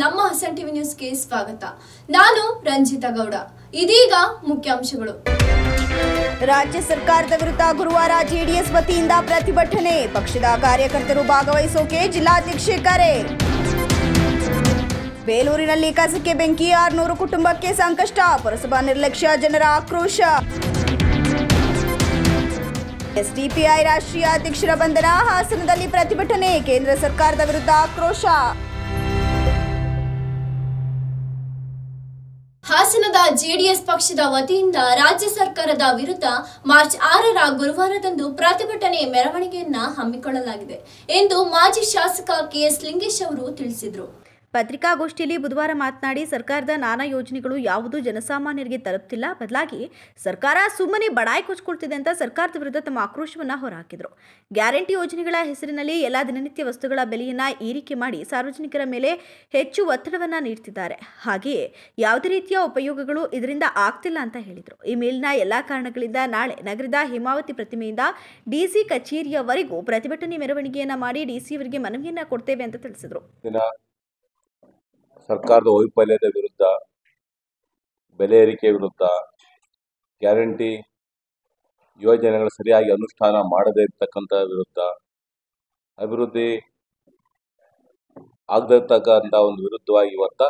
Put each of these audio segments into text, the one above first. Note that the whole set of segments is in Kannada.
ನಮ್ಮ ಹಸನ್ ಟಿವಿ ನ್ಯೂಸ್ಗೆ ಸ್ವಾಗತ. ನಾನು ರಂಜಿತಾ ಗೌಡ. ಇದೀಗ ಮುಖ್ಯಾಂಶಗಳು. ರಾಜ್ಯ ಸರ್ಕಾರದ ವಿರುದ್ಧ ಗುರುವಾರ ಜೆಡಿಎಸ್ ವತಿಯಿಂದ ಪ್ರತಿಭಟನೆ. ಪಕ್ಷದ ಕಾರ್ಯಕರ್ತರು ಭಾಗವಹಿಸೋಕೆ ಜಿಲ್ಲಾಧ್ಯಕ್ಷೆ ಕರೆ. ಬೇಲೂರಿನಲ್ಲಿ ಕಸಕ್ಕೆ ಬೆಂಕಿ, 600 ಕುಟುಂಬಕ್ಕೆ ಸಂಕಷ್ಟ. ಪುರಸಭಾ ನಿರ್ಲಕ್ಷ್ಯ, ಜನರ ಆಕ್ರೋಶ. ಎಸ್ಡಿಪಿಐ ರಾಷ್ಟ್ರೀಯ ಅಧ್ಯಕ್ಷರ ಬಂಧನ. ಹಾಸನದಲ್ಲಿ ಪ್ರತಿಭಟನೆ. ಕೇಂದ್ರ ಸರ್ಕಾರದ ವಿರುದ್ಧ ಆಕ್ರೋಶ. ಹಾಸನದ ಜೆಡಿಎಸ್ ಪಕ್ಷದ ವತಿಯಿಂದ ರಾಜ್ಯ ಸರ್ಕಾರದ ವಿರುದ್ಧ ಮಾರ್ಚ್ 6ರ ಗುರುವಾರದಂದು ಪ್ರತಿಭಟನೆ ಮೆರವಣಿಗೆಯನ್ನ ಹಮ್ಮಿಕೊಳ್ಳಲಾಗಿದೆ ಎಂದು ಮಾಜಿ ಶಾಸಕ ಕೆಎಸ್ ಲಿಂಗೇಶ್ ಅವರು ತಿಳಿಸಿದರು. ಪತ್ರಿಕಾಗೋಷ್ಠಿಯಲ್ಲಿ ಬುಧವಾರ ಮಾತನಾಡಿ, ಸರ್ಕಾರದ ನಾನಾ ಯೋಜನೆಗಳು ಯಾವುದೂ ಜನಸಾಮಾನ್ಯರಿಗೆ ತಲುಪ್ತಿಲ್ಲ, ಬದಲಾಗಿ ಸರ್ಕಾರ ಸುಮ್ಮನೆ ಬಡಾಯಿ ಕೊಚ್ಕೊಳ್ತಿದೆ ಅಂತ ಸರ್ಕಾರದ ವಿರುದ್ಧ ತಮ್ಮ ಆಕ್ರೋಶವನ್ನು ಹೊರಹಾಕಿದರು. ಗ್ಯಾರಂಟಿ ಯೋಜನೆಗಳ ಹೆಸರಿನಲ್ಲಿ ಎಲ್ಲ ದಿನನಿತ್ಯ ವಸ್ತುಗಳ ಬೆಲೆಯನ್ನು ಏರಿಕೆ ಮಾಡಿ ಸಾರ್ವಜನಿಕರ ಮೇಲೆ ಹೆಚ್ಚು ಒತ್ತಡವನ್ನು ನೀಡ್ತಿದ್ದಾರೆ. ಹಾಗೆಯೇ ಯಾವುದೇ ರೀತಿಯ ಉಪಯೋಗಗಳು ಇದರಿಂದ ಆಗ್ತಿಲ್ಲ ಅಂತ ಹೇಳಿದರು. ಈ ಮೇಲಿನ ಎಲ್ಲ ಕಾರಣಗಳಿಂದ ನಾಳೆ ನಗರದ ಹೇಮಾವತಿ ಪ್ರತಿಮೆಯಿಂದ ಡಿಸಿ ಕಚೇರಿಯವರೆಗೂ ಪ್ರತಿಭಟನೆ ಮೆರವಣಿಗೆಯನ್ನು ಮಾಡಿ ಡಿಸಿಯವರಿಗೆ ಮನವಿಯನ್ನು ಕೊಡ್ತೇವೆ ಅಂತ ತಿಳಿಸಿದರು. ಸರ್ಕಾರದ ವೈಫಲ್ಯದ ವಿರುದ್ಧ, ಬೆಲೆ ಏರಿಕೆ ವಿರುದ್ಧ, ಗ್ಯಾರಂಟಿ ಯೋಜನೆಗಳು ಸರಿಯಾಗಿ ಅನುಷ್ಠಾನ ಮಾಡದೇ ಇರತಕ್ಕಂಥ ವಿರುದ್ಧ, ಅಭಿವೃದ್ಧಿ ಆಗದಿರ್ತಕ್ಕಂಥ ಒಂದು ವಿರುದ್ಧವಾಗಿ ಇವತ್ತ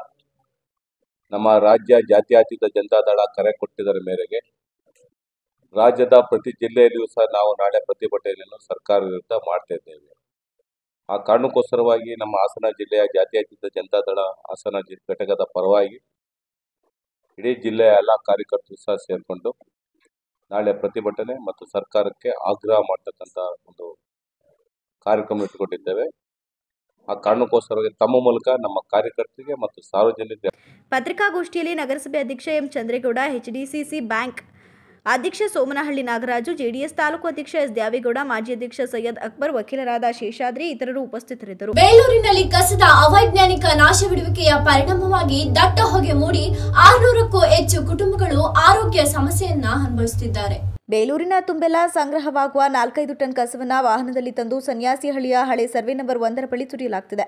ನಮ್ಮ ರಾಜ್ಯ ಜಾತ್ಯತೀತ ಜನತಾದಳ ಕರೆ ಕೊಟ್ಟಿದ್ದರ ಮೇರೆಗೆ ರಾಜ್ಯದ ಪ್ರತಿ ಜಿಲ್ಲೆಯಲ್ಲಿಯೂ ಸಹ ನಾವು ನಾಳೆ ಪ್ರತಿಭಟನೆಯನ್ನು ಸರ್ಕಾರ ವಿರುದ್ಧ ಮಾಡ್ತಾ ಇದ್ದೇವೆ. ಆ ಕಾರಣಕ್ಕೋಸ್ಕರವಾಗಿ ನಮ್ಮ ಹಾಸನ ಜಿಲ್ಲೆಯ ಜಾತ್ಯತೀತ ಜನತಾದಳ ಹಾಸನ ಘಟಕದ ಪರವಾಗಿ ಇಡೀ ಜಿಲ್ಲೆಯ ಎಲ್ಲ ಕಾರ್ಯಕರ್ತರು ಸಹ ಸೇರಿಕೊಂಡು ನಾಳೆ ಪ್ರತಿಭಟನೆ ಮತ್ತು ಸರ್ಕಾರಕ್ಕೆ ಆಗ್ರಹ ಮಾಡ್ತಕ್ಕಂಥ ಒಂದು ಕಾರ್ಯಕ್ರಮ ಇಟ್ಟುಕೊಂಡಿದ್ದೇವೆ. ಆ ಕಾರಣಕ್ಕೋಸ್ಕರವಾಗಿ ತಮ್ಮ ಮೂಲಕ ನಮ್ಮ ಕಾರ್ಯಕರ್ತರಿಗೆ ಮತ್ತು ಸಾರ್ವಜನಿಕ ಪತ್ರಿಕಾಗೋಷ್ಠಿಯಲ್ಲಿ ನಗರಸಭೆ ಅಧ್ಯಕ್ಷ ಎಂ ಚಂದ್ರೇಗೌಡ, ಎಚ್ಡಿಸಿಸಿ ಬ್ಯಾಂಕ್ ಅಧ್ಯಕ್ಷ ಸೋಮನಹಳ್ಳಿ ನಾಗರಾಜು, ಜೆಡಿಎಸ್ ತಾಲೂಕು ಅಧ್ಯಕ್ಷ ಎಸ್ ದ್ಯಾವೇಗೌಡ, ಮಾಜಿ ಅಧ್ಯಕ್ಷ ಸೈಯದ್ ಅಕ್ಬರ್, ವಕೀಲರಾದ ಶೇಷಾದ್ರಿ ಇತರರು ಉಪಸ್ಥಿತರಿದ್ದರು. ಬೇಲೂರಿನಲ್ಲಿ ಕಸದ ಅವೈಜ್ಞಾನಿಕ ನಾಶವಿಡುವಿಕೆಯ ಪರಿಣಾಮವಾಗಿ ದಟ್ಟ ಹೊಗೆ ಮೂಡಿ 600ಕ್ಕೂ ಹೆಚ್ಚು ಕುಟುಂಬಗಳು ಆರೋಗ್ಯ ಸಮಸ್ಯೆಯನ್ನ ಅನುಭವಿಸುತ್ತಿದ್ದಾರೆ. ಬೇಲೂರಿನ ತುಂಬೆಲ್ಲ ಸಂಗ್ರಹವಾಗುವ 4-5 ಟನ್ ಕಸವನ್ನು ವಾಹನದಲ್ಲಿ ತಂದು ಸನ್ಯಾಸಿಹಳ್ಳಿಯ ಹಳೆ ಸರ್ವೆ ನಂಬರ್ 1 ಬಳಿ ಸುರಿಯಲಾಗ್ತಿದೆ.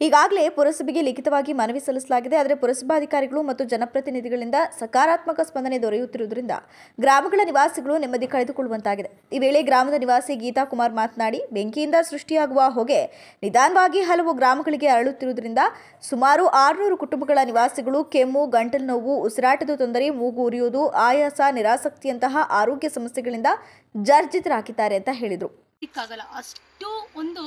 ಈಗಾಗಲೇ ಪುರಸಭೆಗೆ ಲಿಖಿತವಾಗಿ ಮನವಿ ಸಲ್ಲಿಸಲಾಗಿದೆ. ಆದರೆ ಪುರಸಭಾಧಿಕಾರಿಗಳು ಮತ್ತು ಜನಪ್ರತಿನಿಧಿಗಳಿಂದ ಸಕಾರಾತ್ಮಕ ಸ್ಪಂದನೆ ದೊರೆಯುತ್ತಿರುವುದರಿಂದ ಗ್ರಾಮಗಳ ನಿವಾಸಿಗಳು ನೆಮ್ಮದಿ ಕಳೆದುಕೊಳ್ಳುವಂತಾಗಿದೆ. ಈ ವೇಳೆ ಗ್ರಾಮದ ನಿವಾಸಿ ಗೀತಾ ಕುಮಾರ್ ಮಾತನಾಡಿ, ಬೆಂಕಿಯಿಂದ ಸೃಷ್ಟಿಯಾಗುವ ಹೊಗೆ ನಿಧಾನವಾಗಿ ಹಲವು ಗ್ರಾಮಗಳಿಗೆ ಅರಳುತ್ತಿರುವುದರಿಂದ ಸುಮಾರು 600 ಕುಟುಂಬಗಳ ನಿವಾಸಿಗಳು ಕೆಮ್ಮು, ಗಂಟಲು ನೋವು, ಉಸಿರಾಟದ ತೊಂದರೆ, ಮೂಗು ಉರಿಯುವುದು, ಆಯಾಸ, ನಿರಾಸಕ್ತಿಯಂತಹ ಆರೋಗ್ಯ ಸಮಸ್ಯೆಗಳಿಂದ ಜರ್ಜರಿತರಾಗಿದ್ದಾರೆ ಅಂತ ಹೇಳಿದರು. ಅಷ್ಟು ಒಂದು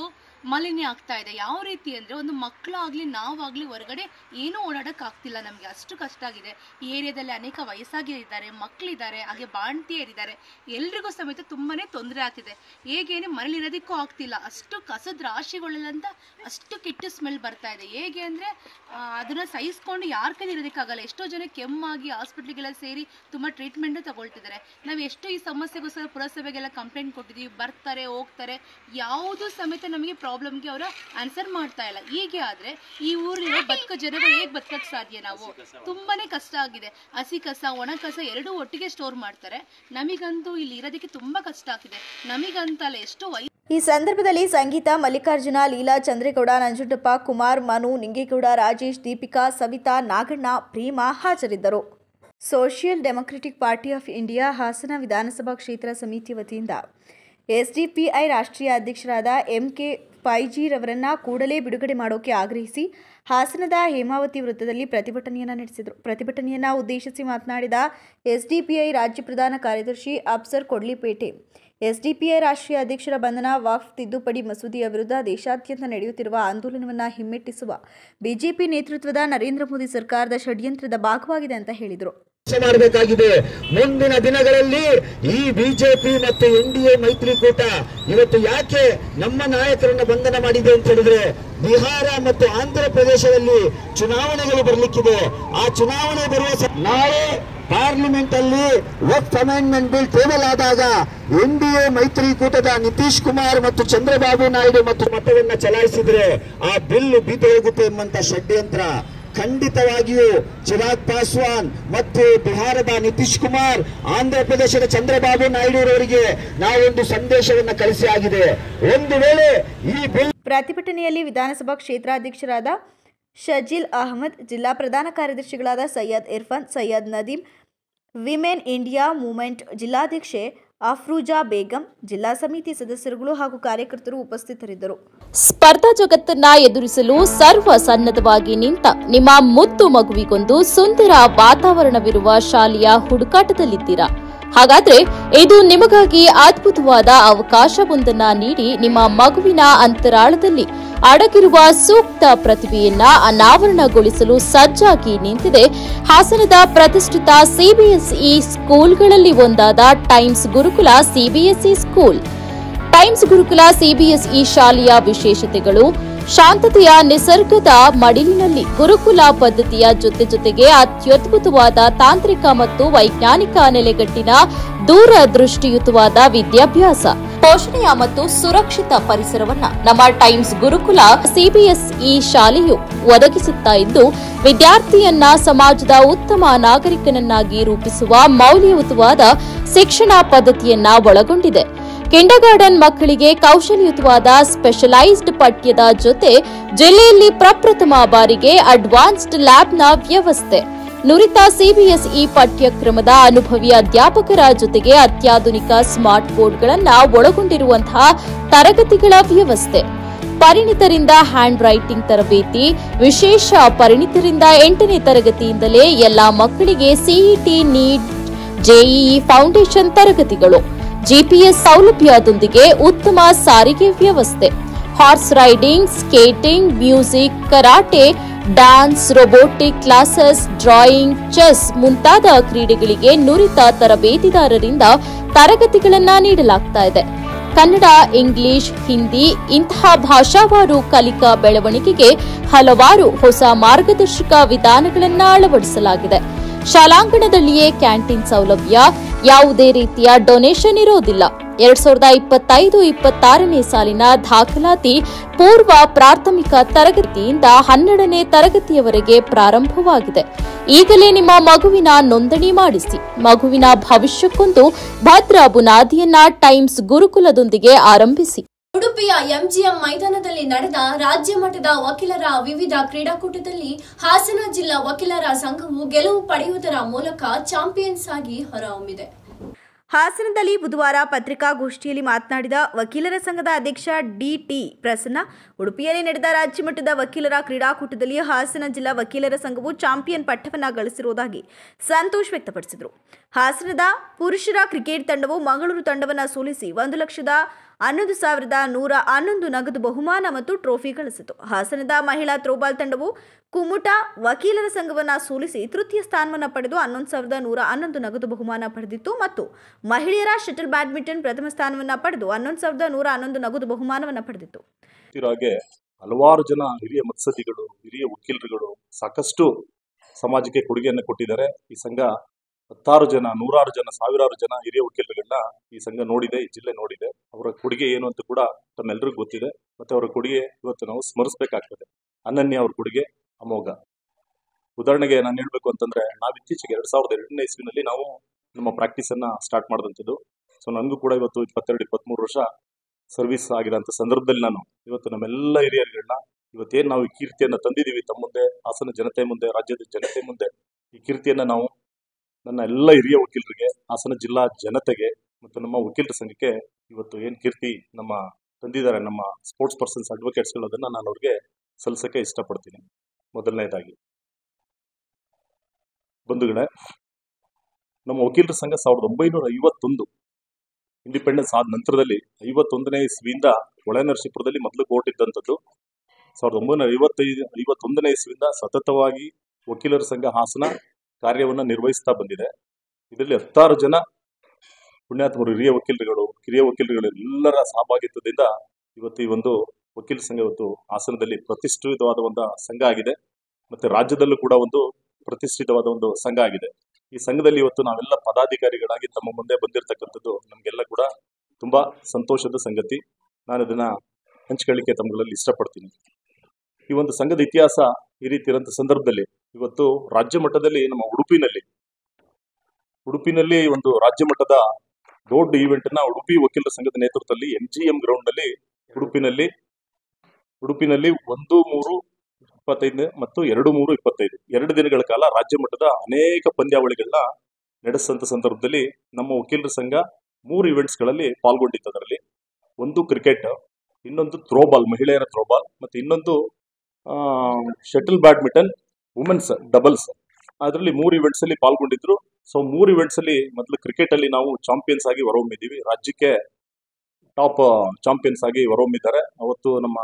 ಮಾಲಿನ್ಯ ಆಗ್ತಾ ಇದೆ. ಯಾವ ರೀತಿ ಅಂದರೆ, ಒಂದು ಮಕ್ಕಳಾಗಲಿ ನಾವಾಗಲಿ ಹೊರಗಡೆ ಏನೂ ಓಡಾಡೋಕ್ಕಾಗ್ತಿಲ್ಲ. ನಮಗೆ ಅಷ್ಟು ಕಷ್ಟ ಆಗಿದೆ. ಈ ಏರಿಯಾದಲ್ಲಿ ಅನೇಕ ವಯಸ್ಸಾಗಿದ್ದಾರೆ, ಮಕ್ಕಳಿದ್ದಾರೆ, ಹಾಗೆ ಬಾಣಂತಿಯರಿದ್ದಾರೆ. ಎಲ್ರಿಗೂ ಸಮೇತ ತುಂಬಾ ತೊಂದರೆ ಆಗ್ತಿದೆ. ಹೇಗೇನೆ ಮನೇಲಿರೋದಕ್ಕೂ ಆಗ್ತಿಲ್ಲ. ಅಷ್ಟು ಕಸದ ರಾಶಿಗಳಲ್ಲಂತ ಅಷ್ಟು ಕೆಟ್ಟ ಸ್ಮೆಲ್ ಬರ್ತಾ ಇದೆ. ಹೇಗೆ ಅಂದರೆ ಅದನ್ನು ಸಹಿಸ್ಕೊಂಡು ಯಾರ ಕೈಲಿ ಇರೋದಕ್ಕಾಗಲ್ಲ. ಎಷ್ಟೋ ಜನ ಕೆಮ್ಮಾಗಿ ಹಾಸ್ಪಿಟ್ಲಿಗೆಲ್ಲ ಸೇರಿ ತುಂಬ ಟ್ರೀಟ್ಮೆಂಟು ತಗೊಳ್ತಿದ್ದಾರೆ. ನಾವು ಎಷ್ಟು ಈ ಸಮಸ್ಯೆಗೋಸ್ಕರ ಪುರಸಭೆಗೆಲ್ಲ ಕಂಪ್ಲೇಂಟ್ ಕೊಟ್ಟಿದ್ದೀವಿ. ಬರ್ತಾರೆ, ಹೋಗ್ತಾರೆ, ಯಾವುದೂ ಸಮೇತ ನಮಗೆ ಪ್ರಾಬ್ಲಮ್ಗೆ ಅವರ ಆನ್ಸರ್ ಮಾಡ್ತಾ ಇಲ್ಲ. ಹೀಗೆ ಆದರೆ ಈ ಊರಿನ ಬದುಕೋ ಜನಗಳು ಹೇಗೆ ಬದುಕಕ್ಕೆ ಸಾಧ್ಯ? ನಾವು ತುಂಬಾನೇ ಕಷ್ಟ ಆಗಿದೆ. ಹಸಿ ಕಸ, ಒಣ ಕಸ ಎರಡೂ ಒಟ್ಟಿಗೆ ಸ್ಟೋರ್ ಮಾಡ್ತಾರೆ. ನಮಗಂತೂ ಇಲ್ಲಿ ಇರೋದಕ್ಕೆ ತುಂಬಾ ಕಷ್ಟ ಆಗ್ತಿದೆ. ನಮಗಂತಲ್ಲ, ಎಷ್ಟು ಈ ಸಂದರ್ಭದಲ್ಲಿ ಸಂಗೀತ, ಮಲ್ಲಿಕಾರ್ಜುನ, ಲೀಲಾ, ಚಂದ್ರೇಗೌಡ, ನಂಜುಂಡಪ್ಪ, ಕುಮಾರ್, ಮನು, ನಿಂಗೇಗೌಡ, ರಾಜೇಶ್, ದೀಪಿಕಾ, ಸವಿತಾ, ನಾಗಣ್ಣ, ಪ್ರೇಮಾ ಹಾಜರಿದ್ದರು. Social democratic party of India Hassan ವಿಧಾನಸಭಾ ಕ್ಷೇತ್ರ ಸಮಿತಿ ವತಿಯಿಂದ ಎಸ್ಡಿಪಿಐ ರಾಷ್ಟ್ರೀಯ ಅಧ್ಯಕ್ಷರಾದ ಎಂಕೆ ಪೈಜಿರವರನ್ನು ಕೂಡಲೇ ಬಿಡುಗಡೆ ಮಾಡೋಕೆ ಆಗ್ರಹಿಸಿ ಹಾಸನದ ಹೇಮಾವತಿ ವೃತ್ತದಲ್ಲಿ ಪ್ರತಿಭಟನೆಯನ್ನು ನಡೆಸಿದರು. ಪ್ರತಿಭಟನೆಯನ್ನು ಉದ್ದೇಶಿಸಿ ಮಾತನಾಡಿದ ಎಸ್ಡಿಪಿಐ ರಾಜ್ಯ ಪ್ರಧಾನ ಕಾರ್ಯದರ್ಶಿ ಅಫ್ಸರ್ ಕೊಡ್ಲಿಪೇಟೆ, ಎಸ್ಡಿಪಿಐ ರಾಷ್ಟ್ರೀಯ ಅಧ್ಯಕ್ಷರ ಬಂಧನ, ವಕ್ಫ್ ತಿದ್ದುಪಡಿ ಮಸೂದೆಯ ವಿರುದ್ಧ ದೇಶಾದ್ಯಂತ ನಡೆಯುತ್ತಿರುವ ಆಂದೋಲನವನ್ನು ಹಿಮ್ಮೆಟ್ಟಿಸುವ ಬಿಜೆಪಿ ನೇತೃತ್ವದ ನರೇಂದ್ರ ಮೋದಿ ಸರ್ಕಾರದ ಷಡ್ಯಂತ್ರದ ಭಾಗವಾಗಿದೆ ಅಂತ ಹೇಳಿದರು. ಮಾಡಬೇಕಾಗಿದೆ. ಮುಂದಿನ ದಿನಗಳಲ್ಲಿ ಈ ಬಿಜೆಪಿ ಮತ್ತು ಎನ್ಡಿಎ ಮೈತ್ರಿಕೂಟ ಇವತ್ತು ಯಾಕೆ ನಮ್ಮ ನಾಯಕರನ್ನ ಬಂಧನ ಮಾಡಿದೆ ಅಂತ ಹೇಳಿದ್ರೆ, ಬಿಹಾರ ಮತ್ತು ಆಂಧ್ರ ಪ್ರದೇಶದಲ್ಲಿ ಚುನಾವಣೆಗಳು ಬರಲಿಕ್ಕಿದೆ. ಆ ಚುನಾವಣೆ ಬರುವ ನಾಳೆ ಪಾರ್ಲಿಮೆಂಟ್ ಅಲ್ಲಿ ವಕ್ಫ್ ಅಮೆಂಡ್ಮೆಂಟ್ ಬಿಲ್ ಟೇಬಲ್ ಆದಾಗ ಎನ್ಡಿಎ ಮೈತ್ರಿಕೂಟದ ನಿತೀಶ್ ಕುಮಾರ್ ಮತ್ತು ಚಂದ್ರಬಾಬು ನಾಯ್ಡು ಮತ್ತು ಮತವನ್ನ ಚಲಾಯಿಸಿದ್ರೆ ಆ ಬಿಲ್ ಬಿದ್ದು ಹೋಗುತ್ತೆ ಎಂಬಂತ ಷಡ್ಯಂತ್ರ ಖಂಡಿತವಾಗಿಯೂ ಚಿರಾಗ್ ಪಾಸ್ವಾನ್ ಮತ್ತು ಬಿಹಾರದ ನಿತೀಶ್ ಕುಮಾರ್, ಆಂಧ್ರ ಪ್ರದೇಶದ ಚಂದ್ರಬಾಬು ನಾಯ್ಡು ಅವರಿಗೆ ನಾವೊಂದು ಸಂದೇಶವನ್ನು ಕಳಿಸಿ ಆಗಿದೆ. ಒಂದು ವೇಳೆ ಈ ಬಿಲ್ ಪ್ರತಿಭಟನೆಯಲ್ಲಿ ವಿಧಾನಸಭಾ ಕ್ಷೇತ್ರಾಧ್ಯಕ್ಷರಾದ ಶಜೀಲ್ ಅಹಮದ್, ಜಿಲ್ಲಾ ಪ್ರಧಾನ ಕಾರ್ಯದರ್ಶಿಗಳಾದ Syed Irfan, Syed Nadeem, women India movement ಜಿಲ್ಲಾಧ್ಯಕ್ಷೆ ಅಫ್ರೂಜಾ ಬೇಗಂ, ಜಿಲ್ಲಾ ಸಮಿತಿ ಸದಸ್ಯರುಗಳು ಹಾಗೂ ಕಾರ್ಯಕರ್ತರು ಉಪಸ್ಥಿತರಿದ್ದರು. ಸ್ಪರ್ಧಾ ಜಗತ್ತನ್ನ ಎದುರಿಸಲು ಸರ್ವ ಸನ್ನದ್ಧವಾಗಿ ನಿಂತ ನಿಮ್ಮ ಮುದ್ದು ಮಗುವಿಗೊಂದು ಸುಂದರ ವಾತಾವರಣವಿರುವ ಶಾಲೆಯ ಹುಡುಕಾಟದಲ್ಲಿದ್ದೀರಾ? ಹಾಗಾದ್ರೆ ಇದು ನಿಮಗಾಗಿ ಅದ್ಭುತವಾದ ಅವಕಾಶವೊಂದನ್ನ ನೀಡಿ ನಿಮ್ಮ ಮಗುವಿನ ಅಂತರಾಳದಲ್ಲಿ ಅಡಗಿರುವ ಸೂಕ್ತ ಪ್ರತಿಭೆಯನ್ನ ಅನಾವರಣಗೊಳಿಸಲು ಸಜ್ಜಾಗಿ ನಿಂತಿದೆ ಹಾಸನದ ಪ್ರತಿಷ್ಠಿತ ಸಿಬಿಎಸ್ಇ ಸ್ಕೂಲ್ಗಳಲ್ಲಿ ಒಂದಾದ ಟೈಮ್ಸ್ ಗುರುಕುಲ ಸಿಬಿಎಸ್ಇ ಸ್ಕೂಲ್. ಟೈಮ್ಸ್ ಗುರುಕುಲ ಸಿಬಿಎಸ್ಇ ಶಾಲೆಯ ವಿಶೇಷತೆಗಳು: ಶಾಂತತೆಯ ನಿಸರ್ಗದ ಮಡಿಲಿನಲ್ಲಿ ಗುರುಕುಲ ಪದ್ಧತಿಯ ಜೊತೆಗೆ ಅತ್ಯದ್ಭುತವಾದ ತಾಂತ್ರಿಕ ಮತ್ತು ವೈಜ್ಞಾನಿಕ ನೆಲೆಗಟ್ಟಿನ ದೂರದೃಷ್ಟಿಯುತವಾದ ವಿದ್ಯಾಭ್ಯಾಸ, ಪೋಷಣೆಯ ಮತ್ತು ಸುರಕ್ಷಿತ ಪರಿಸರವನ್ನ ನಮ್ಮ ಟೈಮ್ಸ್ ಗುರುಕುಲ ಸಿಬಿಎಸ್ಇ ಶಾಲೆಯು ಒದಗಿಸುತ್ತಾ ಇದ್ದು, ವಿದ್ಯಾರ್ಥಿಯನ್ನ ಸಮಾಜದ ಉತ್ತಮ ನಾಗರಿಕನನ್ನಾಗಿ ರೂಪಿಸುವ ಮೌಲ್ಯಯುತವಾದ ಶಿಕ್ಷಣ ಪದ್ಧತಿಯನ್ನ ಒಳಗೊಂಡಿದೆ. ಕಿಂಡರ್ಗಾರ್ಟನ್ ಮಕ್ಕಳಿಗೆ ಕೌಶಲ್ಯಯುತವಾದ ಸ್ಪೆಷಲೈಸ್ಡ್ ಪಠ್ಯದ ಜೊತೆ ಜಿಲ್ಲೆಯಲ್ಲಿ ಪ್ರಪ್ರಥಮ ಬಾರಿಗೆ ಅಡ್ವಾನ್ಸ್ಡ್ ಲ್ಯಾಬ್ನ ವ್ಯವಸ್ಥೆ, ನುರಿತ ಸಿಬಿಎಸ್ಇ ಪಠ್ಯಕ್ರಮದ ಅನುಭವಿ ಅಧ್ಯಾಪಕರ ಜೊತೆಗೆ ಅತ್ಯಾಧುನಿಕ ಸ್ಮಾರ್ಟ್ ಬೋರ್ಡ್ಗಳನ್ನು ಒಳಗೊಂಡಿರುವಂತಹ ತರಗತಿಗಳ ವ್ಯವಸ್ಥೆ, ಪರಿಣಿತರಿಂದ ಹ್ಯಾಂಡ್ ರೈಟಿಂಗ್ ತರಬೇತಿ, ವಿಶೇಷ ಪರಿಣಿತರಿಂದ 8ನೇ ತರಗತಿಯಿಂದಲೇ ಎಲ್ಲಾ ಮಕ್ಕಳಿಗೆ ಸಿಇಟಿ, ನೀಟ್, ಜೆಇಇ ಫೌಂಡೇಶನ್ ತರಗತಿಗಳು, ಜಿಪಿಎಸ್ ಸೌಲಭ್ಯದೊಂದಿಗೆ ಉತ್ತಮ ಸಾರಿಗೆ ವ್ಯವಸ್ಥೆ, horse riding, skating, music, karate, dance, robotic classes, drawing, chess ಮುಂತಾದ ಕ್ರೀಡೆಗಳಿಗೆ ನುರಿತ ತರಬೇತಿದಾರರಿಂದ ತರಗತಿಗಳನ್ನು ನೀಡಲಾಗ್ತಾ ಇದೆ. ಕನ್ನಡ, ಇಂಗ್ಲಿಷ್, ಹಿಂದಿ ಇಂತಹ ಭಾಷಾವಾರು ಕಲಿಕಾ ಬೆಳವಣಿಗೆಗೆ ಹಲವಾರು ಹೊಸ ಮಾರ್ಗದರ್ಶಕ ವಿಧಾನಗಳನ್ನು ಅಳವಡಿಸಲಾಗಿದೆ. ಶಾಲಾಂಗಣದಲ್ಲಿಯೇ ಕ್ಯಾಂಟೀನ್ ಸೌಲಭ್ಯ, ಯಾವುದೇ ರೀತಿಯ ಡೊನೇಷನ್ ಇರೋದಿಲ್ಲ. 2025-26ನೇ ಸಾಲಿನ ದಾಖಲಾತಿ ಪೂರ್ವ ಪ್ರಾಥಮಿಕ ತರಗತಿಯಿಂದ 12ನೇ ತರಗತಿಯವರೆಗೆ ಪ್ರಾರಂಭವಾಗಿದೆ. ಈಗಲೇ ನಿಮ್ಮ ಮಗುವಿನ ನೋಂದಣಿ ಮಾಡಿಸಿ. ಮಗುವಿನ ಭವಿಷ್ಯಕ್ಕೊಂದು ಭದ್ರ ಬುನಾದಿಯನ್ನ ಟೈಮ್ಸ್ ಗುರುಕುಲದೊಂದಿಗೆ ಆರಂಭಿಸಿ. ಉಡುಪಿಯ ಎಂಜಿಎಂ ಮೈದಾನದಲ್ಲಿ ನಡೆದ ರಾಜ್ಯ ಮಟ್ಟದ ವಕೀಲರ ವಿವಿಧ ಕ್ರೀಡಾಕೂಟದಲ್ಲಿ ಹಾಸನ ಜಿಲ್ಲಾ ವಕೀಲರ ಸಂಘವು ಗೆಲುವು ಪಡೆಯುವುದರ ಮೂಲಕ ಚಾಂಪಿಯನ್ಸ್ ಆಗಿ ಹೊರಹೊಮ್ಮಿದೆ. ಹಾಸನದಲ್ಲಿ ಬುಧವಾರ ಪತ್ರಿಕಾಗೋಷ್ಠಿಯಲ್ಲಿ ಮಾತನಾಡಿದ ವಕೀಲರ ಸಂಘದ ಅಧ್ಯಕ್ಷ ಡಿಟಿ ಪ್ರಸನ್ನ, ಉಡುಪಿಯಲ್ಲಿ ನಡೆದ ರಾಜ್ಯ ಮಟ್ಟದ ವಕೀಲರ ಕ್ರೀಡಾಕೂಟದಲ್ಲಿ ಹಾಸನ ಜಿಲ್ಲಾ ವಕೀಲರ ಸಂಘವು ಚಾಂಪಿಯನ್ ಪಟ್ಟವನ್ನು ಗಳಿಸಿರುವುದಾಗಿ ಸಂತೋಷ ವ್ಯಕ್ತಪಡಿಸಿದರು. ಹಾಸನದ ಪುರುಷರ ಕ್ರಿಕೆಟ್ ತಂಡವು ಮಂಗಳೂರು ತಂಡವನ್ನು ಸೋಲಿಸಿ 1,11,111 ನಗದು ಬಹುಮಾನ ಮತ್ತು ಟ್ರೋಫಿ ಗಳಿಸಿತು. ಹಾಸನದ ಮಹಿಳಾ ಥ್ರೋಬಾಲ್ ತಂಡವು ಕುಮುಟಾ ವಕೀಲರ ಸಂಘವನ್ನು ಸೋಲಿಸಿ ತೃತೀಯ ಸ್ಥಾನವನ್ನು ಪಡೆದು 11,111 ನಗದು ಬಹುಮಾನ ಪಡೆದಿತ್ತು ಮತ್ತು ಮಹಿಳೆಯರ ಶಟಲ್ ಬ್ಯಾಡ್ಮಿಂಟನ್ ಪ್ರಥಮ ಸ್ಥಾನವನ್ನು ಪಡೆದು 11,111 ನಗದು ಬಹುಮಾನವನ್ನು ಪಡೆದಿತ್ತು. ಹಲವಾರು ಜನ ಹಿರಿಯ ಮತ್ಸದ್ದಿಗಳು, ಹಿರಿಯ ವಕೀಲರುಗಳು ಸಾಕಷ್ಟು ಸಮಾಜಕ್ಕೆ ಕೊಡುಗೆಯನ್ನು ಕೊಟ್ಟಿದ್ದಾರೆ. ಈ ಸಂಘ 10 ಜನ, 100 ಜನ, 1000 ಜನ ಹಿರಿಯ ವಕೀಲರುಗಳನ್ನ ಈ ಸಂಘ ನೋಡಿದೆ, ಈ ಜಿಲ್ಲೆ ನೋಡಿದೆ. ಅವರ ಕೊಡುಗೆ ಏನು ಅಂತ ಕೂಡ ತಮ್ಮೆಲ್ಲರಿಗೂ ಗೊತ್ತಿದೆ. ಮತ್ತೆ ಅವರ ಕೊಡುಗೆ ಇವತ್ತು ನಾವು ಸ್ಮರಿಸಬೇಕಾಗ್ತದೆ. ಅನನ್ಯ ಅವ್ರ ಕೊಡುಗೆ ಅಮೋಘ. ಉದಾಹರಣೆಗೆ ನಾನು ಹೇಳ್ಬೇಕು ಅಂತಂದ್ರೆ, ನಾವು ಇತ್ತೀಚೆಗೆ 2002ನೇ ಇಸ್ವಿನಲ್ಲಿ ನಾವು ನಮ್ಮ ಪ್ರಾಕ್ಟೀಸ್ ಅನ್ನ ಸ್ಟಾರ್ಟ್ ಮಾಡಿದಂಥದ್ದು. ಸೊ ನನಗೂ ಕೂಡ ಇವತ್ತು 22-23 ವರ್ಷ ಸರ್ವಿಸ್ ಆಗಿರೋಂಥ ಸಂದರ್ಭದಲ್ಲಿ ನಾನು ಇವತ್ತು ನಮ್ಮೆಲ್ಲ ಹಿರಿಯರುಗಳನ್ನ ಇವತ್ತೇನು ನಾವು ಈ ಕೀರ್ತಿಯನ್ನು ತಂದಿದ್ದೀವಿ ತಮ್ಮ ಮುಂದೆ, ಹಾಸನ ಜನತೆ ಮುಂದೆ, ರಾಜ್ಯದ ಜನತೆ ಮುಂದೆ ಈ ಕೀರ್ತಿಯನ್ನು ನಾವು ನನ್ನ ಎಲ್ಲ ಹಿರಿಯ ವಕೀಲರಿಗೆ, ಹಾಸನ ಜಿಲ್ಲಾ ಜನತೆಗೆ ಮತ್ತು ನಮ್ಮ ವಕೀಲರ ಸಂಘಕ್ಕೆ ಇವತ್ತು ಏನು ಕೀರ್ತಿ ನಮ್ಮ ತಂದಿದ್ದಾರೆ ನಮ್ಮ ಸ್ಪೋರ್ಟ್ಸ್ ಪರ್ಸನ್ಸ್ ಅಡ್ವೊಕೇಟ್ಸ್ಗಳು, ಅದನ್ನು ನಾನು ಅವ್ರಿಗೆ ಸಲ್ಲಿಸೋಕ್ಕೆ ಇಷ್ಟಪಡ್ತೀನಿ. ಮೊದಲನೇದಾಗಿ ಬಂಧುಗಳೇ, ನಮ್ಮ ವಕೀಲರ ಸಂಘ 1951 ಇಂಡಿಪೆಂಡೆನ್ಸ್ ಆದ ನಂತರದಲ್ಲಿ 51ನೇ ಇಸ್ವಿಯಿಂದ ಹೊಳೆನರಸೀಪುರದಲ್ಲಿ ಮೊದಲು ಕೋರ್ಟ್ ಇದ್ದಂಥದ್ದು. 1951ನೇ ಇಸ್ವಿಯಿಂದ ಸತತವಾಗಿ ವಕೀಲರ ಸಂಘ ಹಾಸನ ಕಾರ್ಯವನ್ನು ನಿರ್ವಹಿಸ್ತಾ ಬಂದಿದೆ. ಇದರಲ್ಲಿ 10 ಜನ ಪುಣ್ಯಾತ್ಮರು, ಹಿರಿಯ ವಕೀಲರುಗಳು, ಕಿರಿಯ ವಕೀಲರುಗಳು ಎಲ್ಲರ ಸಹಭಾಗಿತ್ವದಿಂದ ಇವತ್ತು ಈ ಒಂದು ವಕೀಲ ಸಂಘ ಇವತ್ತು ಹಾಸನದಲ್ಲಿ ಪ್ರತಿಷ್ಠಿತವಾದ ಒಂದು ಸಂಘ ಆಗಿದೆ. ಮತ್ತೆ ರಾಜ್ಯದಲ್ಲೂ ಕೂಡ ಒಂದು ಪ್ರತಿಷ್ಠಿತವಾದ ಒಂದು ಸಂಘ ಆಗಿದೆ. ಈ ಸಂಘದಲ್ಲಿ ಇವತ್ತು ನಾವೆಲ್ಲ ಪದಾಧಿಕಾರಿಗಳಾಗಿ ತಮ್ಮ ಮುಂದೆ ಬಂದಿರತಕ್ಕಂಥದ್ದು ನಮಗೆಲ್ಲ ಕೂಡ ತುಂಬಾ ಸಂತೋಷದ ಸಂಗತಿ. ನಾನು ಇದನ್ನ ಹಂಚ್ಕೊಳ್ಳಿಕ್ಕೆ ತಮ್ಮಗಳಲ್ಲಿ ಇಷ್ಟಪಡ್ತೀನಿ. ಈ ಒಂದು ಸಂಘದ ಇತಿಹಾಸ ಈ ರೀತಿ ಇರೋಂಥ ಸಂದರ್ಭದಲ್ಲಿ ಇವತ್ತು ರಾಜ್ಯ ಮಟ್ಟದಲ್ಲಿ ನಮ್ಮ ಉಡುಪಿನಲ್ಲಿ ಒಂದು ರಾಜ್ಯ ಮಟ್ಟದ ದೊಡ್ಡ ಈವೆಂಟ್ ಅನ್ನ ಉಡುಪಿ ವಕೀಲರ ಸಂಘದ ನೇತೃತ್ವದಲ್ಲಿ ಎಂಜಿಎಂ ಗ್ರೌಂಡ್ ನಲ್ಲಿ ಉಡುಪಿನಲ್ಲಿ 1-3 25 ಮತ್ತು 2-3-25 2 ದಿನಗಳ ಕಾಲ ರಾಜ್ಯ ಮಟ್ಟದ ಅನೇಕ ಪಂದ್ಯಾವಳಿಗಳನ್ನ ನಡೆಸಿದಂಥ ಸಂದರ್ಭದಲ್ಲಿ ನಮ್ಮ ವಕೀಲರ ಸಂಘ 3 ಇವೆಂಟ್ಸ್ಗಳಲ್ಲಿ ಪಾಲ್ಗೊಂಡಿತ್ತು. ಅದರಲ್ಲಿ ಒಂದು ಕ್ರಿಕೆಟ್, ಇನ್ನೊಂದು ಥ್ರೋಬಾಲ್, ಮಹಿಳೆಯರ ಥ್ರೋಬಾಲ್, ಮತ್ತು ಇನ್ನೊಂದು ಶಟಲ್ ಬ್ಯಾಡ್ಮಿಂಟನ್ ವುಮೆನ್ಸ್ ಡಬಲ್ಸ್. ಅದರಲ್ಲಿ 3 ಇವೆಂಟ್ಸ್ ಅಲ್ಲಿ ಪಾಲ್ಗೊಂಡಿದ್ರು. ಸೊ 3 ಇವೆಂಟ್ಸ್ ಅಲ್ಲಿ ಮೊದಲು ಕ್ರಿಕೆಟ್ ಅಲ್ಲಿ ನಾವು ಚಾಂಪಿಯನ್ಸ್ ಆಗಿ ಹೊರಹೊಮ್ಮಿದ್ದೀವಿ. ರಾಜ್ಯಕ್ಕೆ ಟಾಪ್ ಚಾಂಪಿಯನ್ಸ್ ಆಗಿ ಹೊರಹೊಮ್ಮಿದ್ದಾರೆ. ಅವತ್ತು ನಮ್ಮ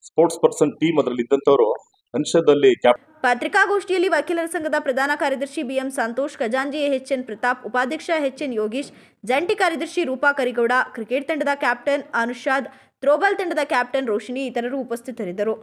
ಸ್ಪೋರ್ಟ್ಸ್ ಪರ್ಸನ್ ಟೀಮ್ ಅದರಲ್ಲಿ ಇದ್ದಂಥವರು ಅಂಶದಲ್ಲಿ ಪತ್ರಿಕಾಗೋಷ್ಠಿಯಲ್ಲಿ ವಕೀಲರ ಸಂಘದ ಪ್ರಧಾನ ಕಾರ್ಯದರ್ಶಿ ಬಿಎಂ ಸಂತೋಷ್, ಖಜಾಂಚಿ ಎಚ್ಎನ್ ಪ್ರತಾಪ್, ಉಪಾಧ್ಯಕ್ಷ ಎಚ್ಎನ್ ಯೋಗೀಶ್, ಜಂಟಿ ಕಾರ್ಯದರ್ಶಿ ರೂಪಾ ಕರಿಗೌಡ, ಕ್ರಿಕೆಟ್ ತಂಡದ ಕ್ಯಾಪ್ಟನ್ ಅನುಷಾದ್, ಥ್ರೋಬಾಲ್ ತಂಡದ ಕ್ಯಾಪ್ಟನ್ ರೋಶಿನಿ ಇತರರು ಉಪಸ್ಥಿತರಿದ್ದರು.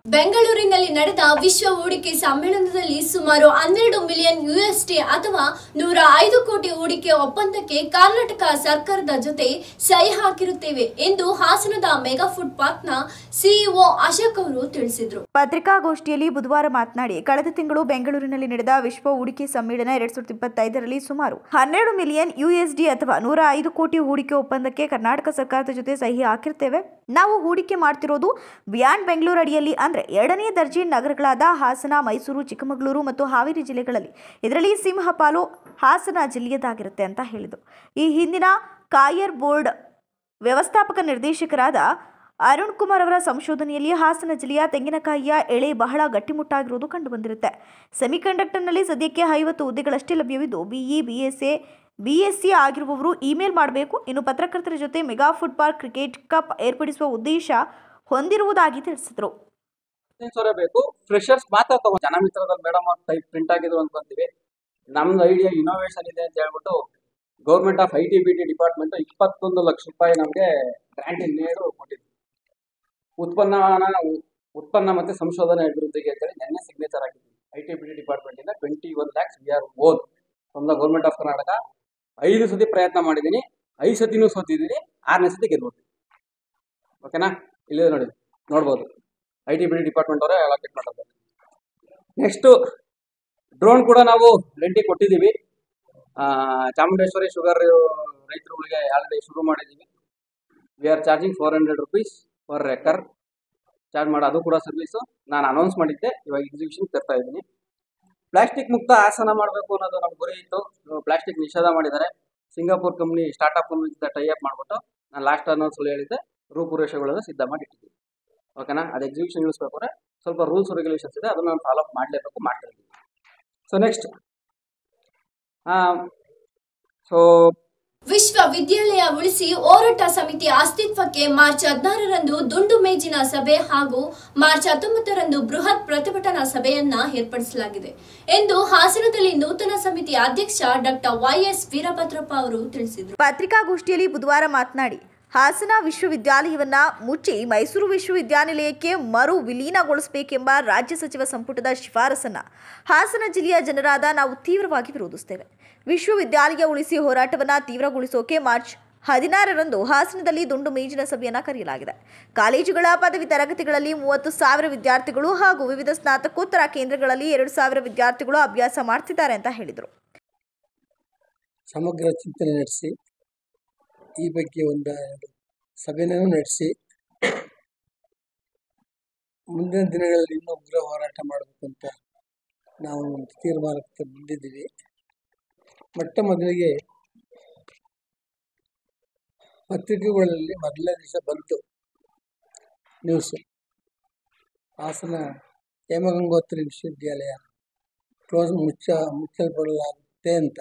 ಬೆಂಗಳೂರಿನಲ್ಲಿ ನಡೆದ ವಿಶ್ವ ಹೂಡಿಕೆ ಸಮ್ಮೇಳನದಲ್ಲಿ ಸುಮಾರು 12 ಮಿಲಿಯನ್ USD ಅಥವಾ 105 ಕೋಟಿ ಹೂಡಿಕೆ ಒಪ್ಪಂದಕ್ಕೆ ಕರ್ನಾಟಕ ಸರ್ಕಾರದ ಜೊತೆ ಸಹಿ ಹಾಕಿರುತ್ತೇವೆ ಎಂದು ಹಾಸನದ ಮೆಗಾ ಫುಡ್ ಪಾರ್ಕ್ನ ಸಿಇಒ ಅಶೋಕ್ ಅವರು ತಿಳಿಸಿದರು. ಪತ್ರಿಕಾಗೋಷ್ಠಿಯಲ್ಲಿ ಬುಧವಾರ ಮಾತನಾಡಿ, ಕಳೆದ ತಿಂಗಳು ಬೆಂಗಳೂರಿನಲ್ಲಿ ನಡೆದ ವಿಶ್ವ ಹೂಡಿಕೆ ಸಮ್ಮೇಳನ 2025ರಲ್ಲಿ ಸುಮಾರು 12 ಮಿಲಿಯನ್ USD ಅಥವಾ 105 ಕೋಟಿ ಹೂಡಿಕೆ ಒಪ್ಪಂದಕ್ಕೆ ಕರ್ನಾಟಕ ಸರ್ಕಾರದ ಜೊತೆ ಸಹಿ ಹಾಕಿರುತ್ತೇವೆ. ನಾವು ಹೂಡಿಕೆ ಮಾಡ್ತಿರೋದು ಬಿಯಾಂಡ್ ಬೆಂಗಳೂರು ಅಡಿಯಲ್ಲಿ, ಅಂದ್ರೆ 2ನೇ ದರ್ಜೆ ನಗರಗಳಾದ ಹಾಸನ, ಮೈಸೂರು, ಚಿಕ್ಕಮಗಳೂರು ಮತ್ತು ಹಾವೇರಿ ಜಿಲ್ಲೆಗಳಲ್ಲಿ. ಇದರಲ್ಲಿ ಸಿಂಹಪಾಲು ಹಾಸನ ಜಿಲ್ಲೆಯದಾಗಿರುತ್ತೆ ಅಂತ ಹೇಳಿದರು. ಈ ಹಿಂದಿನ ಕಾಯರ್ ಬೋರ್ಡ್ ವ್ಯವಸ್ಥಾಪಕ ನಿರ್ದೇಶಕರಾದ ಅರುಣ್ ಕುಮಾರ್ ಅವರ ಸಂಶೋಧನೆಯಲ್ಲಿ ಹಾಸನ ಜಿಲ್ಲೆಯ ತೆಂಗಿನಕಾಯಿಯ ಎಳೆ ಬಹಳ ಗಟ್ಟಿಮುಟ್ಟಾಗಿರುವುದು ಕಂಡುಬಂದಿರುತ್ತೆ. ಸೆಮಿಕಂಡಕ್ಟರ್ನಲ್ಲಿ ಸದ್ಯಕ್ಕೆ 50 ಹುದ್ದೆಗಳಷ್ಟೇ ಲಭ್ಯವಿದ್ದು, BE, BSA, BSc ಆಗಿರುವವರು ಇಮೇಲ್ ಮಾಡಬೇಕು. ಇನ್ನು ಪತ್ರಕರ್ತರ ಜೊತೆ mega food park cricket cup ಏರ್ಪಡಿಸುವ ಉದ್ದೇಶ ಹೊಂದಿರುವುದಾಗಿ ತಿಳಿಸಿದರು. ಬೇಕು ಫ್ರೆಶರ್ಸ್ ಮಾತ್ರ ತಗೊಂಡು ಜನಮಿತ್ರದಲ್ಲಿ ಮೇಡಮ್ ಅವ್ರ ಟೈಪ್ ಪ್ರಿಂಟ್ ಆಗಿದ್ರು ಅನ್ಕೊಂತೀವಿ. ನಮ್ದು ಐಡಿಯಾ ಇನೋವೇಷನ್ ಇದೆ ಅಂತ ಹೇಳ್ಬಿಟ್ಟು government of IT BT department 21 lakh ರೂಪಾಯಿ ನಮಗೆ ಗ್ರಾಂಟ್ ಇನ್ನೇರು ಕೊಟ್ಟಿದ್ರು. ಉತ್ಪನ್ನ ಮತ್ತೆ ಸಂಶೋಧನೆ ಅಭಿವೃದ್ಧಿಗೆ ಅಂತೇಳಿ ನೆನ್ನೆ ಸಿಗ್ನೇಚರ್ ಆಗಿದ್ದೀವಿ. IT BT ಡಿಪಾರ್ಟ್ಮೆಂಟ್ ಇಂದ 21 lakhs we are own from the government of Karnataka. 5 ಸತಿ ಪ್ರಯತ್ನ ಮಾಡಿದ್ದೀನಿ, 5 ಸತಿನೂ ಸೋತಿದ್ದೀನಿ, 6ನೇ ಸತಿ ಗೆದ್ಬೋದು. ಓಕೆನಾ, ಇಲ್ಲಿದೆ ನೋಡಿ, ನೋಡ್ಬೋದು. IT BT ಡಿಪಾರ್ಟ್ಮೆಂಟ್ ಅವರೇ ಅಲಾಕೇಟ್ ಮಾಡೋದು. ನೆಕ್ಸ್ಟ್ ಡ್ರೋನ್ ಕೂಡ ನಾವು ರೆಂಟಿ ಕೊಟ್ಟಿದ್ದೀವಿ. ಚಾಮುಂಡೇಶ್ವರಿ ಶುಗರ್ ರೈತರುಗಳಿಗೆ ಆಲ್ರೆಡಿ ಶುರು ಮಾಡಿದ್ದೀವಿ. We are charging 400 rupees per acre charge ಮಾಡೋ, ಅದು ಕೂಡ ಸರ್ವಿಸು ನಾನು ಅನೌನ್ಸ್ ಮಾಡಿದ್ದೆ. ಇವಾಗ ಎಕ್ಸಿಬಿಷನ್ ತರ್ತಾ ಇದ್ದೀನಿ. ಪ್ಲಾಸ್ಟಿಕ್ ಮುಕ್ತ ಹಾಸನ ಮಾಡಬೇಕು ಅನ್ನೋದು ನಮ್ಮ ಗುರಿ ಇತ್ತು. ಪ್ಲಾಸ್ಟಿಕ್ ನಿಷೇಧ ಮಾಡಿದ್ದಾರೆ. ಸಿಂಗಾಪುರ್ ಕಂಪ್ನಿ ಸ್ಟಾರ್ಟ್ಅಪ್ ಕಂಪ್ನಿ ಜೊತೆ ಟೈ ಅಪ್ ಮಾಡಿಬಿಟ್ಟು ನಾನು ಲಾಸ್ಟ್ ಅನೌನ್ಸ್ ಹೇಳಿದ್ದೆ, ರೂಪುರೇಷೆಗಳನ್ನು ಸಿದ್ಧ ಮಾಡಿ ಇಟ್ಟಿದ್ದೀವಿ. ಓಕೆನಾ, ಅದು ಎಕ್ಸಿಬಿಷನ್ ಇಳಿಸ್ಬೇಕಾದ್ರೆ ಸ್ವಲ್ಪ ರೂಲ್ಸ್ ರೆಗ್ಯುಲೇಷನ್ಸ್ ಇದೆ, ಅದನ್ನು ನಾನು ಫಾಲೋ ಅಪ್ ಮಾಡಲೇಬೇಕು, ಮಾಡ್ತಾ ಇದ್ದೀವಿ. ಸೊ ನೆಕ್ಸ್ಟ್ ವಿಶ್ವವಿದ್ಯಾಲಯ ಉಳಿಸಿ ಹೋರಾಟ ಸಮಿತಿ ಅಸ್ತಿತ್ವಕ್ಕೆ ಮಾರ್ಚ್ 16ರಂದು ದುಂಡು ಮೇಜಿನ ಸಭೆ ಹಾಗೂ ಮಾರ್ಚ್ 19ರಂದು ಬೃಹತ್ ಪ್ರತಿಭಟನಾ ಸಭೆಯನ್ನ ಏರ್ಪಡಿಸಲಾಗಿದೆ ಎಂದು ಹಾಸನದಲ್ಲಿ ನೂತನ ಸಮಿತಿ ಅಧ್ಯಕ್ಷ ಡಾಕ್ಟರ್ YS ವೀರಭದ್ರಪ್ಪ ಅವರು ತಿಳಿಸಿದರು. ಪತ್ರಿಕಾಗೋಷ್ಠಿಯಲ್ಲಿ ಬುಧವಾರ ಮಾತನಾಡಿ, ಹಾಸನ ವಿಶ್ವವಿದ್ಯಾಲಯವನ್ನ ಮುಚ್ಚಿ ಮೈಸೂರು ವಿಶ್ವವಿದ್ಯಾನಿಲಯಕ್ಕೆ ಮರು ವಿಲೀನಗೊಳಿಸಬೇಕೆಂಬ ರಾಜ್ಯ ಸಚಿವ ಸಂಪುಟದ ಶಿಫಾರಸನ್ನ ಹಾಸನ ಜಿಲ್ಲೆಯ ಜನರಾದ ನಾವು ತೀವ್ರವಾಗಿ ವಿರೋಧಿಸುತ್ತೇವೆ. ವಿಶ್ವವಿದ್ಯಾಲಯ ಉಳಿಸಿ ಹೋರಾಟವನ್ನ ತೀವ್ರಗೊಳಿಸೋಕೆ ಮಾರ್ಚ್ 16ರಂದು ಹಾಸನದಲ್ಲಿ ದುಂಡು ಮೇಜಿನ ಸಭೆಯನ್ನು ಕರೆಯಲಾಗಿದೆ. ಕಾಲೇಜುಗಳ ಪದವಿ ತರಗತಿಗಳಲ್ಲಿ 30,000 ವಿದ್ಯಾರ್ಥಿಗಳು ಹಾಗೂ ವಿವಿಧ ಸ್ನಾತಕೋತ್ತರ ಕೇಂದ್ರಗಳಲ್ಲಿ 2,000 ವಿದ್ಯಾರ್ಥಿಗಳು ಅಭ್ಯಾಸ ಮಾಡ್ತಿದ್ದಾರೆ ಅಂತ ಹೇಳಿದರು. ಸಮಗ್ರ ಚಿಂತನೆ ನಡೆಸಿ ಈ ಬಗ್ಗೆ ಒಂದು ಸಭೆಯನ್ನು ನಡೆಸಿ ಮುಂದಿನ ದಿನಗಳಲ್ಲಿ ಇನ್ನೂ ಉಗ್ರ ಹೋರಾಟ ಮಾಡಬೇಕು ಅಂತ ನಾವು ಒಂದು ತೀರ್ಮಾನಕ್ಕೆ ಬಂದಿದ್ದೀವಿ. ಮೊಟ್ಟ ಮೊದಲಿಗೆ ಪತ್ರಿಕೆಗಳಲ್ಲಿ ಮೊದಲನೇ ದಿವಸ ಬಂತು ನ್ಯೂಸು, ಹಾಸನ ಹೇಮಗಂಗೋತ್ರಿ ವಿಶ್ವವಿದ್ಯಾಲಯ ಮುಚ್ಚಲ್ಪಡಲಾಗುತ್ತೆ ಅಂತ.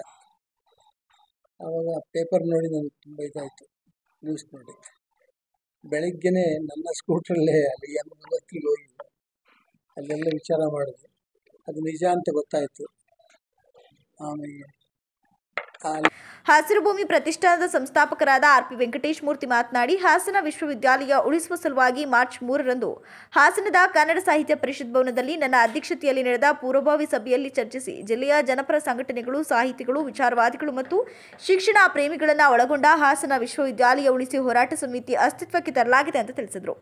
ಆವಾಗ ಪೇಪರ್ ನೋಡಿ ನನಗೆ ತುಂಬ ಇದಾಯಿತು, ನ್ಯೂಸ್ ನೋಡಿ. ಬೆಳಗ್ಗೆನೆ ನನ್ನ ಸ್ಕೂಟ್ರಲ್ಲೇ ಅಲ್ಲಿ ಹೇಮಗಂಗೋತ್ರಿಗೆ ಹೋಗಿ ಅಲ್ಲೆಲ್ಲ ವಿಚಾರ ಮಾಡಿದೆ. ಅದು ನಿಜ ಅಂತ ಗೊತ್ತಾಯಿತು. ಆಮೇಲೆ ಹಸಿರು ಭೂಮಿ ಪ್ರತಿಷ್ಠಾನದ ಸಂಸ್ಥಾಪಕರಾದ RP ವೆಂಕಟೇಶ್ ಮೂರ್ತಿ ಮಾತನಾಡಿ, ಹಾಸನ ವಿಶ್ವವಿದ್ಯಾಲಯ ಉಳಿಸುವ ಸಲುವಾಗಿ ಮಾರ್ಚ್ 3ರಂದು ಹಾಸನದ ಕನ್ನಡ ಸಾಹಿತ್ಯ ಪರಿಷತ್ ಭವನದಲ್ಲಿ ನನ್ನ ಅಧ್ಯಕ್ಷತೆಯಲ್ಲಿ ನಡೆದ ಪೂರ್ವಭಾವಿ ಸಭೆಯಲ್ಲಿ ಚರ್ಚಿಸಿ ಜಿಲ್ಲೆಯ ಜನಪರ ಸಂಘಟನೆಗಳು, ಸಾಹಿತಿಗಳು, ವಿಚಾರವಾದಿಗಳು ಮತ್ತು ಶಿಕ್ಷಣ ಪ್ರೇಮಿಗಳನ್ನು ಒಳಗೊಂಡ ಹಾಸನ ವಿಶ್ವವಿದ್ಯಾಲಯ ಉಳಿಸಿ ಹೋರಾಟ ಸಮಿತಿ ಅಸ್ತಿತ್ವಕ್ಕೆ ತರಲಾಗಿದೆ ಅಂತ ತಿಳಿಸಿದರು.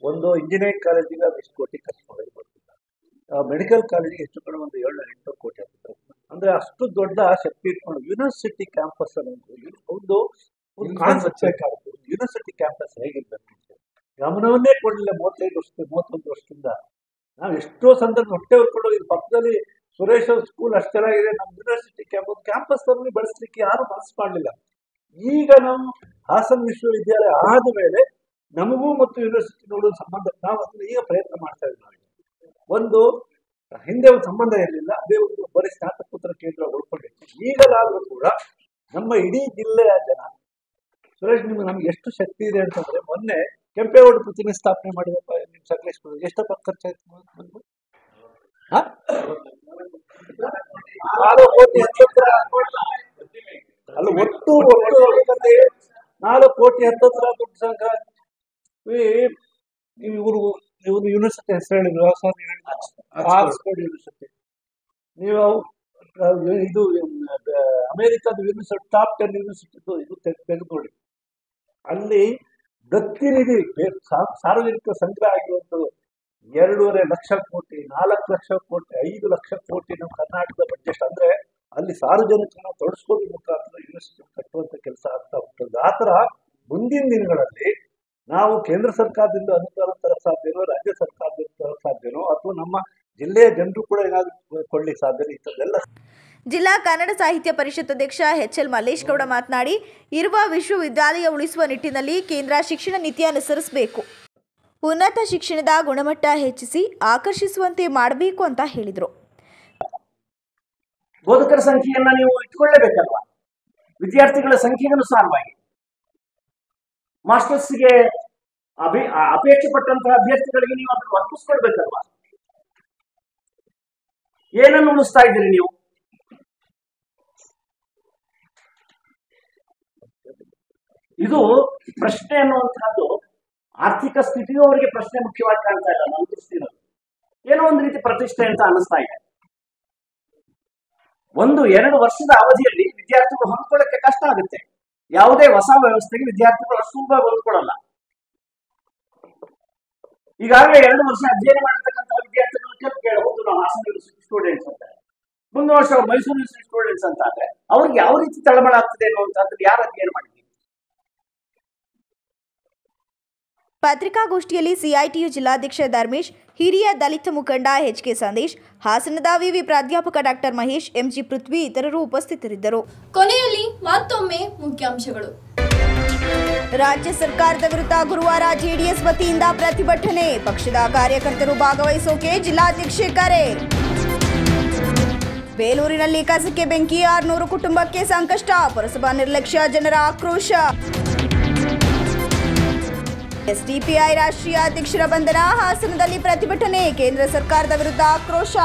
ಒಂದು ಇಂಜಿನಿಯರಿಂಗ್ ಕಾಲೇಜಿಗೆ 20 ಕೋಟಿ ಖರ್ಚು ಮಾಡೋದು ಗೊತ್ತಿಲ್ಲ. ಮೆಡಿಕಲ್ ಕಾಲೇಜಿಗೆ ಹೆಚ್ಚು ಕಡೆ ಒಂದು 700-800 ಕೋಟಿ ಆಗ್ತದೆ. ಅಂದ್ರೆ ಅಷ್ಟು ದೊಡ್ಡ ಶಕ್ತಿ ಇಟ್ಕೊಂಡು ಯೂನಿವರ್ಸಿಟಿ ಕ್ಯಾಂಪಸ್ ಅನ್ನೋದು ಒಂದು ಕಾನ್ಸೆಪ್ಟ್ ಬೇಕಾಗುತ್ತೆ. ಯೂನಿವರ್ಸಿಟಿ ಕ್ಯಾಂಪಸ್ ಹೇಗಿರ್ಬೇಕು, ಗಮನವನ್ನೇ ಕೊಡಲಿಲ್ಲ 31 ವರ್ಷದಿಂದ. ನಾವು ಎಷ್ಟೋ ಸಂದರ್ಭ ಹೊಟ್ಟೆ ಹೊರ್ಕೊಂಡು ಇದು ಪಕ್ಕದಲ್ಲಿ ಸುರೇಶ್ ಸ್ಕೂಲ್ ಅಷ್ಟು ಚೆನ್ನಾಗಿದೆ, ನಮ್ಮ ಯೂನಿವರ್ಸಿಟಿ ಕ್ಯಾಂಪಸ್ ಅನ್ನು ಬೆಳೆಸಲಿಕ್ಕೆ ಯಾರು ಮನಸ್ಸು ಮಾಡಲಿಲ್ಲ. ಈಗ ನಾವು ಹಾಸನ ವಿಶ್ವವಿದ್ಯಾಲಯ ಆದ ಮೇಲೆ ನಮಗೂ ಮತ್ತು ಯೂನಿವರ್ಸಿಟಿ ನೋಡೋದು ಸಂಬಂಧ ನಾವು ಅದನ್ನು ಈಗ ಪ್ರಯತ್ನ ಮಾಡ್ತಾ ಇದ್ದೀವಿ. ಒಂದು ಹಿಂದೆ ಒಂದು ಸಂಬಂಧ ಇರಲಿಲ್ಲ, ಅದೇ ಒಂದು ಬರೀ ಸ್ನಾತಕೋತ್ತರ ಕೇಂದ್ರ ಉಳ್ಕೊಂಡಿತ್ತು. ಈಗಲಾದರೂ ಕೂಡ ನಮ್ಮ ಇಡೀ ಜಿಲ್ಲೆಯ ಜನ ಸುರೇಶ್ ನಮ್ಗೆ ಎಷ್ಟು ಶಕ್ತಿ ಇದೆ ಅಂತಂದ್ರೆ, ಮೊನ್ನೆ ಕೆಂಪೇಗೌಡ ಪ್ರತಿಮೆ ಸ್ಥಾಪನೆ ಮಾಡಿದಪ್ಪ ನಿಮ್ ಸಕಲೇಶ್ಪುರ ಎಷ್ಟಪ್ಪ ಖರ್ಚಾಯ್ತು? 4 ಕೋಟಿ ಅಲ್ಲ, ಒಟ್ಟು 4 ಕೋಟಿ 10 ದುಡ್ಡು ಸಂಘ. ಇವರು ಯೂನಿವರ್ಸಿಟಿ ಹೆಸರು ಹೇಳಿದ್ರು, ಆಕ್ಸ್ಫರ್ಡ್ ಯೂನಿವರ್ಸಿಟಿ. ನೀವು ಇದು ಅಮೆರಿಕದ ಯೂನಿವರ್ಸಿಟಿ ಟಾಪ್ 10 ಯೂನಿವರ್ಸಿಟಿ ಇದು ತೆಗೆದು ನೋಡಿ. ಅಲ್ಲಿ ದತ್ತಿ ನಿಧಿ ಸಾರ್ವಜನಿಕ ಸಂಗ್ರಹ ಆಗಿರುವಂಥದ್ದು 2.5 ಲಕ್ಷ ಕೋಟಿ, 4 ಲಕ್ಷ ಕೋಟಿ, 5 ಲಕ್ಷ ಕೋಟಿ ನಮ್ಮ ಕರ್ನಾಟಕದ ಬಡ್ಜೆಟ್. ಅಂದ್ರೆ ಅಲ್ಲಿ ಸಾರ್ವಜನಿಕರನ್ನ ತೊಡಸ್ಕೋದ್ರ ಮುಖಾಂತರ ಯೂನಿವರ್ಸಿಟಿ ಕಟ್ಟುವಂತ ಕೆಲಸ ಆಗ್ತಾ ಹೋಗ್ತದೆ. ಆ ತರ ಮುಂದಿನ ದಿನಗಳಲ್ಲಿ ನಾವು ಕೇಂದ್ರ ಸರ್ಕಾರದಿಂದ ಅನುದಾನ ತರಕ್ ಸಾಧ್ಯನೋ, ರಾಜ್ಯ ಸರ್ಕಾರದಿಂದ ತರಕ್ ಸಾಧ್ಯನೋ, ಅಥವಾ ನಮ್ಮ ಜಿಲ್ಲೆಯ ಜನರು ಕೂಡ ಏನಾದ್ರು ಕೊಡ್ಲಿಕ್ಕೆ ಸಾಧ್ಯನೋ, ಇಂಥದ್ದೆಲ್ಲ. ಜಿಲ್ಲಾ ಕನ್ನಡ ಸಾಹಿತ್ಯ ಪರಿಷತ್ ಅಧ್ಯಕ್ಷ ಎಚ್.ಎಲ್. ಮಲ್ಲೇಶ್ ಗೌಡ ಮಾತನಾಡಿ, ಇರುವ ವಿಶ್ವವಿದ್ಯಾಲಯ ಉಳಿಸುವ ನಿಟ್ಟಿನಲ್ಲಿ ಕೇಂದ್ರ ಶಿಕ್ಷಣ ನೀತಿ ಅನುಸರಿಸಬೇಕು, ಉನ್ನತ ಶಿಕ್ಷಣದ ಗುಣಮಟ್ಟ ಹೆಚ್ಚಿಸಿ ಆಕರ್ಷಿಸುವಂತೆ ಮಾಡಬೇಕು ಅಂತ ಹೇಳಿದರು. ಬೋಧಕರ ಸಂಖ್ಯೆಯನ್ನ ನೀವು ಇಟ್ಕೊಳ್ಳೇಬೇಕಲ್ವಾ? ವಿದ್ಯಾರ್ಥಿಗಳ ಸಂಖ್ಯೆಗನುಸಾರವಾಗಿ ಮಾಸ್ಟರ್ಸ್ಗೆ ಅಪೇಕ್ಷೆ ಪಟ್ಟಂತಹ ಅಭ್ಯರ್ಥಿಗಳಿಗೆ ನೀವು ಅದನ್ನು ಒದಗಿಸ್ಕೊಡ್ಬೇಕಲ್ವಾ? ಏನನ್ನು ಉಳಿಸ್ತಾ ಇದ್ದೀರಿ ನೀವು? ಇದು ಪ್ರಶ್ನೆ ಅನ್ನುವಂತಹದ್ದು ಆರ್ಥಿಕ ಸ್ಥಿತಿಯೂ ಅವರಿಗೆ ಪ್ರಶ್ನೆ ಮುಖ್ಯವಾಗಿ ಕಾಣ್ತಾ ಇಲ್ಲ. ನನ್ನ ದೃಷ್ಟಿನಲ್ಲಿ ಏನೋ ಒಂದು ರೀತಿ ಪ್ರತಿಷ್ಠೆ ಅಂತ ಅನಿಸ್ತಾ ಇದೆ. 1-2 ವರ್ಷದ ಅವಧಿಯಲ್ಲಿ ವಿದ್ಯಾರ್ಥಿಗಳು ಹೊಂದ್ಕೊಳ್ಳಕ್ಕೆ ಕಷ್ಟ ಆಗುತ್ತೆ. ಯಾವುದೇ ಹೊಸ ವ್ಯವಸ್ಥೆಗೆ ವಿದ್ಯಾರ್ಥಿಗಳು ಅಷ್ಟು ಸುಲಭವಾಗಿ ಹೊಂದ್ಕೊಳ್ಳಲ್ಲ. ಈಗಾಗಲೇ 2 ವರ್ಷ ಅಧ್ಯಯನ ಮಾಡಿರ್ತಕ್ಕಂಥ ವಿದ್ಯಾರ್ಥಿಗಳು ಕೇಳಬಹುದು, ನಾವು ಹಾಸನ ಯೂನಿವರ್ಸಿಟಿ ಸ್ಟೂಡೆಂಟ್ಸ್ ಅಂತ. ಮುಂದಿನ ವರ್ಷ ಅವ್ರು ಮೈಸೂರು ಯೂನಿವರ್ಸಿಟಿ ಸ್ಟೂಡೆಂಟ್ಸ್ ಅಂತ ಆದ್ರೆ ಅವ್ರಿಗೆ ಯಾವ ರೀತಿ ತಳಮಳ ಆಗ್ತದೆ ಅನ್ನುವಂಥದ್ದು ಯಾರು ಅಧ್ಯಯನ ಮಾಡಿದ್ದೀವಿ? ಪತ್ರಿಕಾಗೋಷ್ಠಿಯಲ್ಲಿ ಸಿಐಟಿಯು ಜಿಲ್ಲಾಧ್ಯಕ್ಷ ಧರ್ಮೇಶ್, ಹಿರಿಯ ದಲಿತ ಮುಖಂಡ ಎಚ್.ಕೆ. ಸಂದೇಶ್, ಹಾಸನದ ವಿವಿ ಪ್ರಾಧ್ಯಾಪಕ ಡಾಕ್ಟರ್ ಮಹೇಶ್, ಎಂಜಿ ಪೃಥ್ವಿ ಇತರರು ಉಪಸ್ಥಿತರಿದ್ದರು. ಕೊನೆಯಲ್ಲಿ ಮತ್ತೊಮ್ಮೆ ಮುಖ್ಯಾಂಶಗಳು. ರಾಜ್ಯ ಸರ್ಕಾರದ ವಿರುದ್ಧ ಗುರುವಾರ ಜೆಡಿಎಸ್ ವತಿಯಿಂದ ಪ್ರತಿಭಟನೆ, ಪಕ್ಷದ ಕಾರ್ಯಕರ್ತರು ಭಾಗವಹಿಸೋಕೆ ಜಿಲ್ಲಾಧ್ಯಕ್ಷೆ ಕರೆ. ಬೇಲೂರಿನಲ್ಲಿ ಕಸಕ್ಕೆ ಬೆಂಕಿ, 600 ಕುಟುಂಬಕ್ಕೆ ಸಂಕಷ್ಟ, ಪುರಸಭಾ ನಿರ್ಲಕ್ಷ್ಯ, ಜನರ ಆಕ್ರೋಶ. ಎಸ್ಡಿಪಿಐ ರಾಷ್ಟ್ರೀಯ ಅಧ್ಯಕ್ಷರ ಬಂಧನ, ಹಾಸನದಲ್ಲಿ ಪ್ರತಿಭಟನೆ, ಕೇಂದ್ರ ಸರ್ಕಾರದ ವಿರುದ್ಧ ಆಕ್ರೋಶ.